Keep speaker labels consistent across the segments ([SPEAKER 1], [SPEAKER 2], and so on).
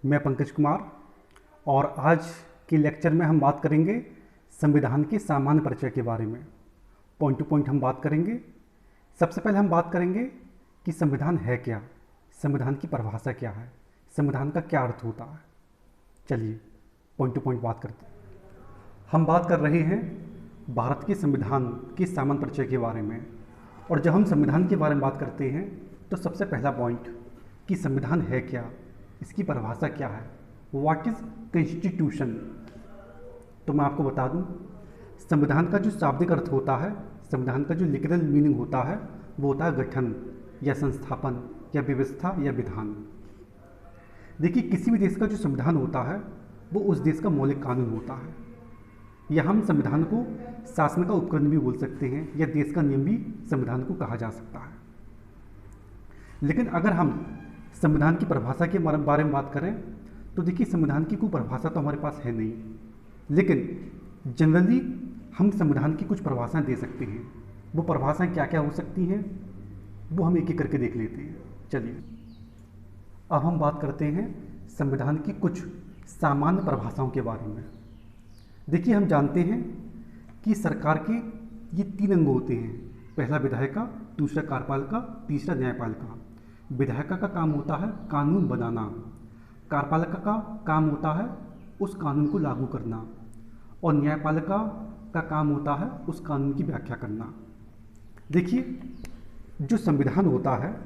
[SPEAKER 1] मैं पंकज कुमार और आज के लेक्चर में हम बात करेंगे संविधान के सामान्य परिचय के बारे में। पॉइंट टू पॉइंट हम बात करेंगे। सबसे पहले हम बात करेंगे कि संविधान है क्या, संविधान की परिभाषा क्या है, संविधान का क्या अर्थ होता है। चलिए पॉइंट टू पॉइंट बात करते हैं। हम बात कर रहे हैं भारत के संविधान के सामान्य परिचय के बारे में। और जब हम संविधान के बारे में बात करते हैं तो सबसे पहला पॉइंट कि संविधान है क्या, इसकी परिभाषा क्या है, व्हाट इज़ कॉन्स्टिट्यूशन। तो मैं आपको बता दूं, संविधान का जो शाब्दिक अर्थ होता है, संविधान का जो लिटरल मीनिंग होता है वो होता है गठन या संस्थापन या व्यवस्था या विधान। देखिए, किसी भी देश का जो संविधान होता है वो उस देश का मौलिक कानून होता है, या हम संविधान को शासन का उपकरण भी बोल सकते हैं, या देश का नियम भी संविधान को कहा जा सकता है। लेकिन अगर हम संविधान की परिभाषा के बारे में बात करें तो देखिए, संविधान की कोई परिभाषा तो हमारे पास है नहीं, लेकिन जनरली हम संविधान की कुछ परिभाषाएं दे सकते हैं। वो परिभाषाएं क्या क्या हो सकती हैं वो हम एक एक करके देख लेते हैं। चलिए अब हम बात करते हैं संविधान की कुछ सामान्य परिभाषाओं के बारे में। देखिए, हम जानते हैं कि सरकार के ये 3 अंग होते हैं। पहला विधायिका, दूसरा कार्यपालिका, तीसरा न्यायपालिका। विधायिका का काम होता है कानून बनाना, कार्यपालिका का काम होता है उस कानून को लागू करना, और न्यायपालिका का काम होता है उस कानून की व्याख्या करना। देखिए, जो संविधान होता है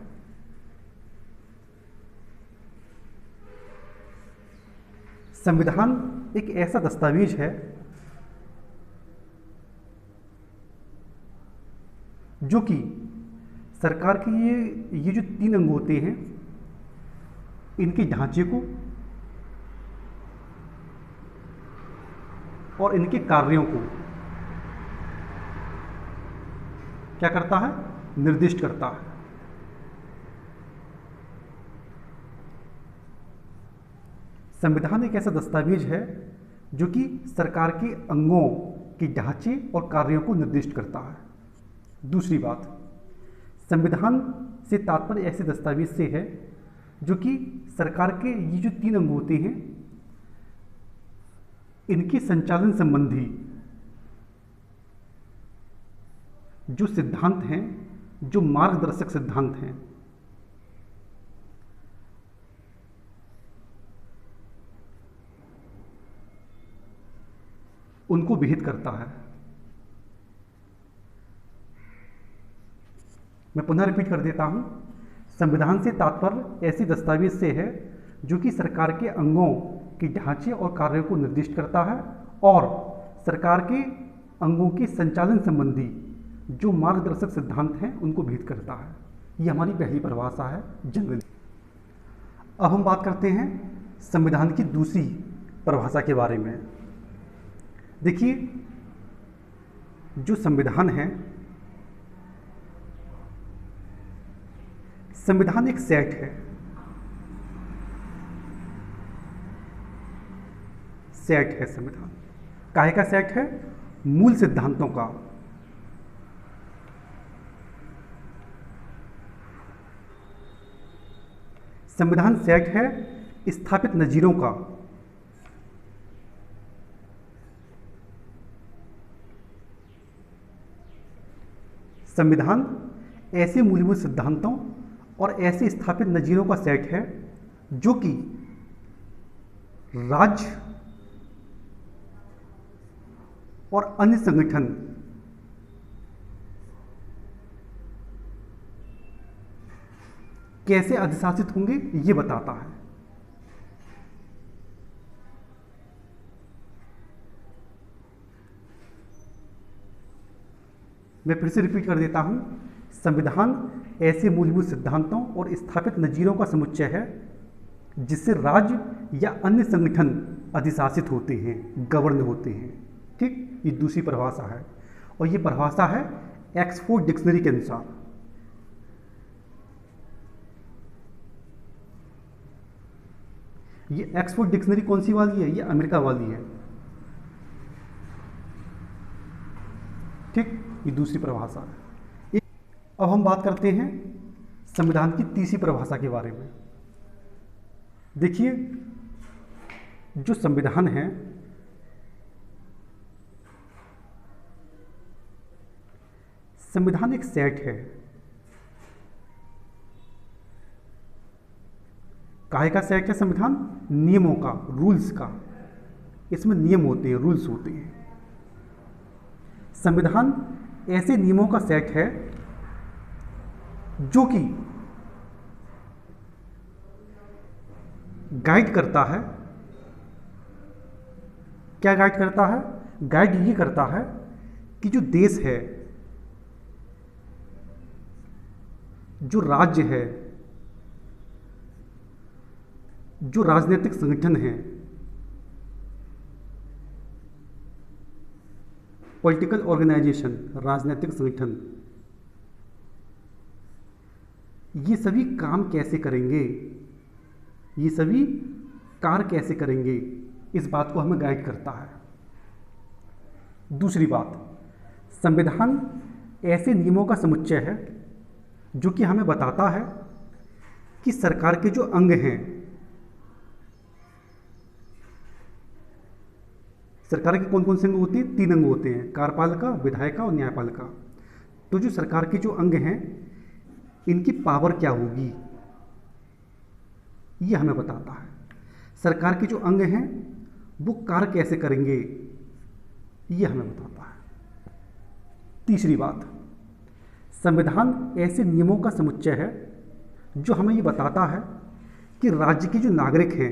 [SPEAKER 1] संविधान एक ऐसा दस्तावेज है जो कि सरकार के ये जो 3 अंग होते हैं इनके ढांचे को और इनके कार्यों को क्या करता है, निर्दिष्ट करता है। संविधान एक ऐसा दस्तावेज है जो कि सरकार के अंगों के ढांचे और कार्यों को निर्दिष्ट करता है। दूसरी बात, संविधान से तात्पर्य ऐसे दस्तावेज से है जो कि सरकार के ये जो 3 अंग होते हैं इनके संचालन संबंधी जो सिद्धांत हैं, जो मार्गदर्शक सिद्धांत हैं, उनको विहित करता है। मैं पुनः रिपीट कर देता हूं, संविधान से तात्पर्य ऐसे दस्तावेज से है जो कि सरकार के अंगों के ढांचे और कार्यों को निर्दिष्ट करता है और सरकार के अंगों के संचालन संबंधी जो मार्गदर्शक सिद्धांत हैं उनको विहित करता है। ये हमारी पहली परिभाषा है जनरली। अब हम बात करते हैं संविधान की दूसरी परिभाषा के बारे में। देखिए, जो संविधान है, संविधान एक सेट है। सेट है संविधान। काहे का सेट है? मूल सिद्धांतों का। संविधान सेट है स्थापित नजीरों का। संविधान ऐसे मूलभूत सिद्धांतों और ऐसे स्थापित नजीरों का सेट है जो कि राज्य और अन्य संगठन कैसे अधिशासित होंगे ये बताता है। मैं फिर से रिपीट कर देता हूं, संविधान ऐसे मूलभूत सिद्धांतों और स्थापित नजीरों का समुच्चय है जिससे राज्य या अन्य संगठन अधिशासित होते हैं, गवर्न होते हैं। ठीक, ये दूसरी परिभाषा है और ये परिभाषा है ऑक्सफोर्ड डिक्शनरी के अनुसार। ये ऑक्सफोर्ड डिक्शनरी कौन सी वाली है? ये अमेरिका वाली है। ठीक, ये दूसरी परिभाषा है। अब हम बात करते हैं संविधान की तीसरी परिभाषा के बारे में। देखिए, जो संविधान है संविधान एक सेट है। काहे का सेट है संविधान? नियमों का, रूल्स का। इसमें नियम होते हैं, रूल्स होते हैं। संविधान ऐसे नियमों का सेट है जो कि गाइड करता है। क्या गाइड करता है? गाइड ये करता है कि जो देश है, जो राज्य है, जो राजनीतिक संगठन है, पॉलिटिकल ऑर्गेनाइजेशन, राजनीतिक संगठन, ये सभी काम कैसे करेंगे, ये सभी कार्य कैसे करेंगे, इस बात को हमें गाइड करता है। दूसरी बात, संविधान ऐसे नियमों का समुच्चय है जो कि हमें बताता है कि सरकार के जो अंग हैं, सरकार के कौन कौन से अंग होते हैं? 3 अंग होते हैं, कार्यपालिका, विधायिका और न्यायपालिका। तो जो सरकार के जो अंग हैं, इनकी पावर क्या होगी, ये हमें बताता है। सरकार के जो अंग हैं वो कार्य कैसे करेंगे, ये हमें बताता है। तीसरी बात, संविधान ऐसे नियमों का समुच्चय है जो हमें ये बताता है कि राज्य के जो नागरिक हैं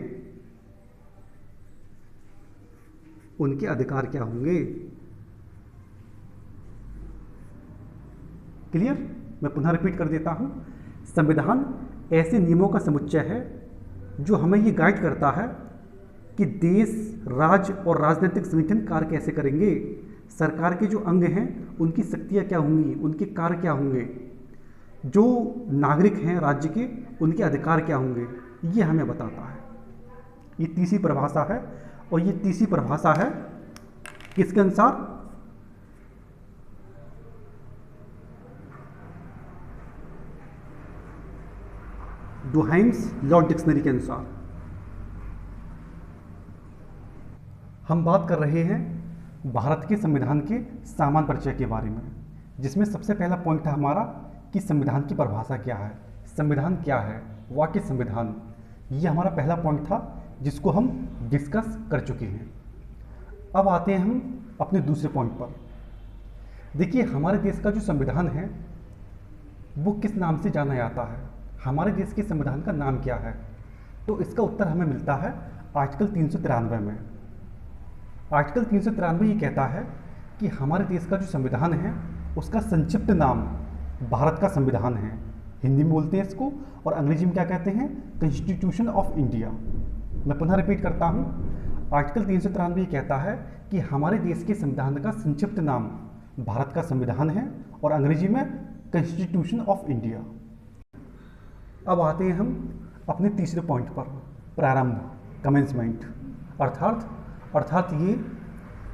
[SPEAKER 1] उनके अधिकार क्या होंगे। क्लियर? मैं पुनः रिपीट कर देता हूं। संविधान ऐसे नियमों का समुच्चय है जो हमें ये गाइड करता है कि देश, राज्य और राजनीतिक संगठन कार्य कैसे करेंगे, सरकार के जो अंग हैं उनकी शक्तियाँ क्या होंगी, उनके कार्य क्या होंगे, जो नागरिक हैं राज्य के उनके अधिकार क्या होंगे, ये हमें बताता है। ये तीसरी परिभाषा है, और ये तीसरी परिभाषा है किसके अनुसार? डुहाइम्स लॉ डिक्शनरी के अनुसार। हम बात कर रहे हैं भारत के संविधान के सामान्य परिचय के बारे में, जिसमें सबसे पहला पॉइंट था हमारा कि संविधान की परिभाषा क्या है, संविधान क्या है, व्हाट इज संविधान। ये हमारा पहला पॉइंट था जिसको हम डिस्कस कर चुके हैं। अब आते हैं हम अपने दूसरे पॉइंट पर। देखिए, हमारे देश का जो संविधान है वो किस नाम से जाना जाता है, हमारे देश के संविधान का नाम क्या है? तो इसका उत्तर हमें मिलता है आर्टिकल 393 में। आर्टिकल 393 ये कहता है कि हमारे देश का जो संविधान है उसका संक्षिप्त नाम भारत का संविधान है, हिंदी में बोलते हैं इसको, और अंग्रेजी में क्या कहते हैं? Constitution of India. मैं पुनः रिपीट करता हूँ, आर्टिकल 393 ये कहता है कि हमारे देश के संविधान का संक्षिप्त नाम भारत का संविधान है और अंग्रेजी में कॉन्स्टिट्यूशन ऑफ इंडिया। अब आते हैं हम अपने तीसरे पॉइंट पर, प्रारंभ, कमेंसमेंट। अर्थात ये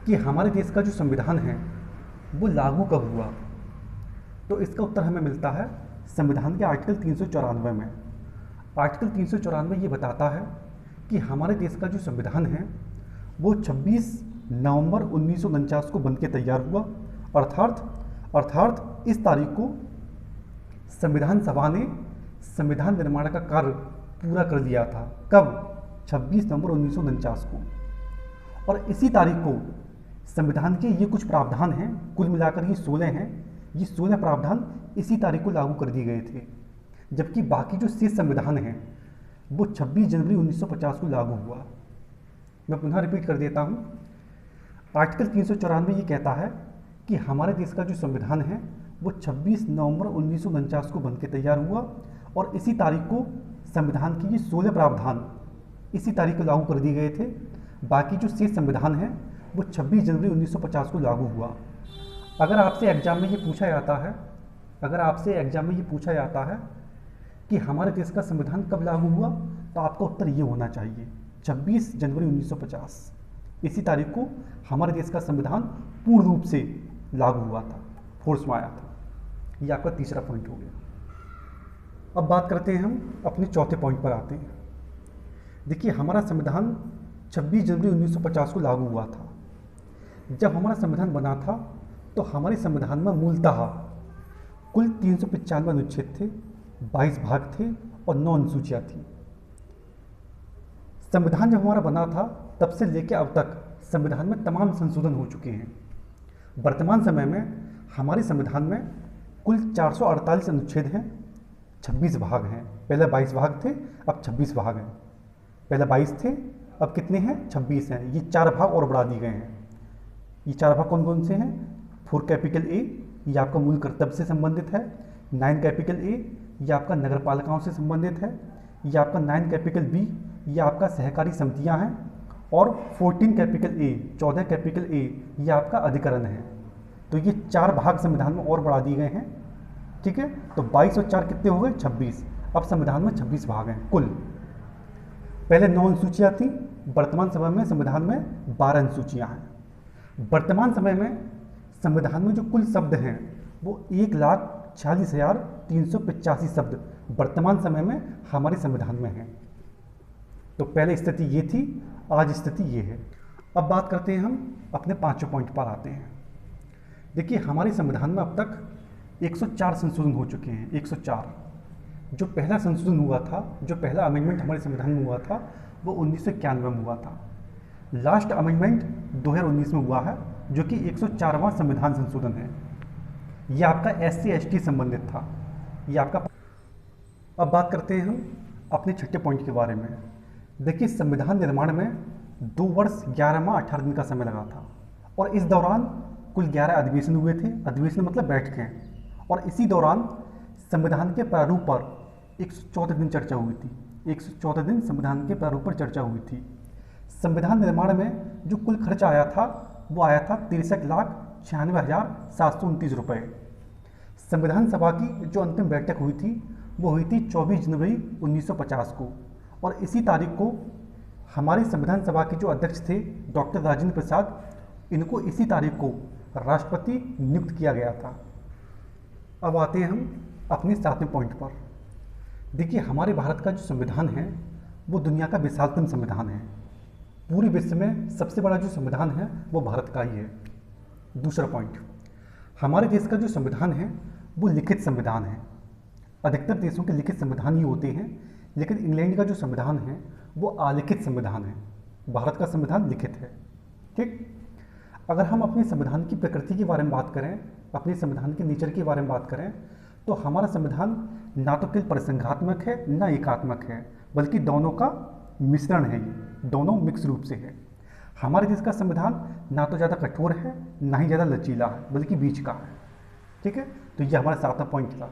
[SPEAKER 1] कि हमारे देश का जो संविधान है वो लागू कब हुआ? तो इसका उत्तर हमें मिलता है संविधान के आर्टिकल 394 में। आर्टिकल 394 ये बताता है कि हमारे देश का जो संविधान है वो 26 नवंबर 1949 को बनके तैयार हुआ। अर्थात इस तारीख को संविधान सभा ने संविधान निर्माण का कार्य पूरा कर लिया था। कब? 26 नवंबर 1949 को। और इसी तारीख को संविधान के ये कुछ प्रावधान हैं, कुल मिलाकर ये 16 हैं, ये 16 प्रावधान इसी तारीख को लागू कर दिए गए थे, जबकि बाकी जो शेष संविधान हैं वो 26 जनवरी 1950 को लागू हुआ। मैं पुनः रिपीट कर देता हूँ, आर्टिकल 394 ये कहता है कि हमारे देश का जो संविधान है वो 26 नवंबर 1949 को बनके तैयार हुआ और इसी तारीख को संविधान के ये 16 प्रावधान इसी तारीख को लागू कर दिए गए थे। बाकी जो शेष संविधान है वो 26 जनवरी 1950 को लागू हुआ। अगर आपसे एग्जाम में ये पूछा जाता है कि हमारे देश का संविधान कब लागू हुआ, तो आपका उत्तर ये होना चाहिए 26 जनवरी 1950। इसी तारीख को हमारे देश का संविधान पूर्ण रूप से लागू हुआ था, फोर्स में आया था। ये आपका तीसरा पॉइंट हो गया। अब बात करते हैं हम अपने चौथे पॉइंट पर आते हैं। देखिए, हमारा संविधान 26 जनवरी 1950 को लागू हुआ था। जब हमारा संविधान बना था तो हमारे संविधान में मूलतः कुल 395 अनुच्छेद थे, 22 भाग थे और 9 अनुसूचियाँ थी। संविधान जब हमारा बना था तब से लेकर अब तक संविधान में तमाम संशोधन हो चुके हैं। वर्तमान समय में हमारे संविधान में कुल 448 अनुच्छेद हैं, 26 भाग हैं। पहले 22 भाग थे, अब 26 भाग हैं। पहले 22 थे, अब कितने हैं? 26 हैं। ये 4 भाग और बढ़ा दिए गए हैं। ये 4 भाग कौन कौन से हैं? 4 कैपिटल ए, ये आपका मूल कर्तव्य से संबंधित है। 9 कैपिटल ए, ये आपका नगर पालिकाओं से संबंधित है। ये आपका 9 कैपिटल बी, ये आपका सहकारी समितियां हैं। और 14 कैपिटल ए, 14 कैपिटल ए, ये आपका अधिकरण है। तो ये 4 भाग संविधान में और बढ़ा दिए गए हैं। ठीक है, तो 22 और 4 कितने हो गए? 26। अब संविधान में 26 भाग हैं कुल। पहले 9 अनुसूचियाँ थी, वर्तमान समय में संविधान में 12 अनुसूचियाँ हैं। वर्तमान समय में संविधान में जो कुल शब्द हैं वो 1,46,385 शब्द वर्तमान समय में हमारे संविधान में हैं। तो पहले स्थिति ये थी, आज स्थिति ये है। अब बात करते हैं हम अपने 5वें पॉइंट पर आते हैं। देखिए, हमारे संविधान में अब तक 104 संशोधन हो चुके हैं। 104। जो पहला संशोधन हुआ था, जो पहला अमेंडमेंट हमारे संविधान में हुआ था, वो 1991 में हुआ था। लास्ट अमेंडमेंट 2019 में हुआ है, जो कि 104वां संविधान संशोधन है। ये आपका SC/ST संबंधित था। ये आपका। अब बात करते हैं हम अपने 6ठे पॉइंट के बारे में। देखिए, संविधान निर्माण में 2 वर्ष 11 माह 18 दिन का समय लगा था और इस दौरान कुल 11 अधिवेशन हुए थे। अधिवेशन मतलब बैठकें। और इसी दौरान संविधान के प्रारूप पर 114 दिन चर्चा हुई थी। 114 दिन संविधान के प्रारूप पर चर्चा हुई थी। संविधान निर्माण में जो कुल खर्च आया था वो आया था 63,96,729 रुपये। संविधान सभा की जो अंतिम बैठक हुई थी वो हुई थी 24 जनवरी 1950 को। और इसी तारीख को हमारी संविधान सभा के जो अध्यक्ष थे डॉक्टर राजेंद्र प्रसाद, इनको इसी तारीख को राष्ट्रपति नियुक्त किया गया था। अब आते हैं हम अपने 7वें पॉइंट पर। देखिए, हमारे भारत का जो संविधान है वो दुनिया का विशालतम संविधान है। पूरे विश्व में सबसे बड़ा जो संविधान है वो भारत का ही है। दूसरा पॉइंट, हमारे देश का जो संविधान है वो लिखित संविधान है। अधिकतर देशों के लिखित संविधान ही होते हैं, लेकिन इंग्लैंड का जो संविधान है वो आलिखित संविधान है। भारत का संविधान लिखित है। ठीक। अगर हम अपने संविधान की प्रकृति के बारे में बात करें, अपने संविधान के नेचर के बारे में बात करें, तो हमारा संविधान ना तो केवल परिसंघात्मक है ना एकात्मक है, बल्कि दोनों का मिश्रण है। ये दोनों मिक्स रूप से है। हमारे देश का संविधान ना तो ज़्यादा कठोर है ना ही ज़्यादा लचीला है, बल्कि बीच का है। ठीक है, तो ये हमारा 7वां पॉइंट था।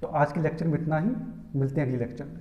[SPEAKER 1] तो आज के लेक्चर में इतना ही। मिलते हैं अगले लेक्चर में।